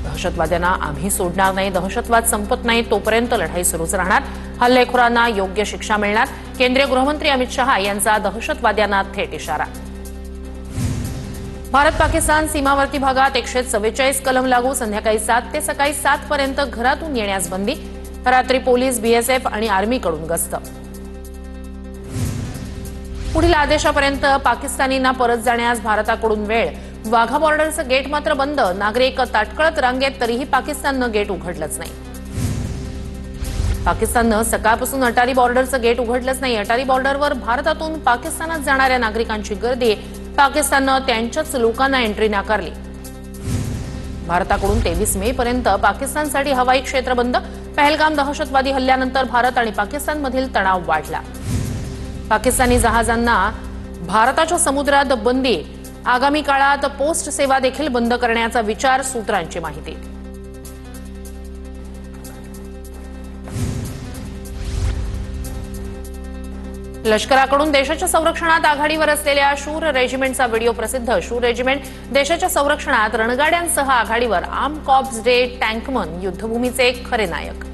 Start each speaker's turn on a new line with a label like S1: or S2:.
S1: दहशतवाद्यांना आम्ही सोडणार नाही, दहशतवाद संपत नाही तोपर्यंत लढाई सुरूच राहणार, हल्लेखोरांना योग्य शिक्षा मिळणार, केंद्रीय गृहमंत्री अमित शहा यांचा दहशतवाद्यांना थेट इशारा। भारत पाकिस्तान सीमावर्ती भागात 144 कलम लागू, संध्याकाळी 7 ते सकाळी 7 पर्यंत घरातून येण्यास बंदी, रात्री पोलीस, बीएसएफ आणि आर्मीकडून गस्त। पुढील आदेशापर्यंत पाकिस्तानींना परत जाण्यास भारताकडून वेळ, वाघा बॉर्डरचं गेट मात्र बंद, नागरिक ताटकळत रांगेत, तरीही पाकिस्ताननं गेट उघडलंच नाही। पाकिस्ताननं सकाळपासून अटारी बॉर्डरचं गेट उघडलंच नाही। अटारी बॉर्डरवर भारतातून पाकिस्तानात जाणाऱ्या नागरिकांची गर्दी, पाकिस्ताननं त्यांच्याच लोकांना एंट्री नाकारली। भारताकडून 23 मे पर्यंत पाकिस्तानसाठी हवाई क्षेत्र बंद, पहलगाम दहशतवादी हल्ल्यानंतर भारत आणि पाकिस्तानमधील तणाव वाढला। पाकिस्तानी जहाजांना भारताच्या समुद्रात बंदी, आगामी काळात पोस्ट सेवा देखील बंद करण्याचा विचार, सूत्रांची माहिती। लष्कराकडून देशाच्या संरक्षणात आघाडीवर असलेल्या शूर रेजिमेंटचा व्हिडिओ प्रसिद्ध। शूर रेजिमेंट देशाच्या संरक्षणात रणगाड्यांसह आघाडीवर, आर्म कॉर्प्स डे टँकमन युद्धभूमीचे खरे नायक।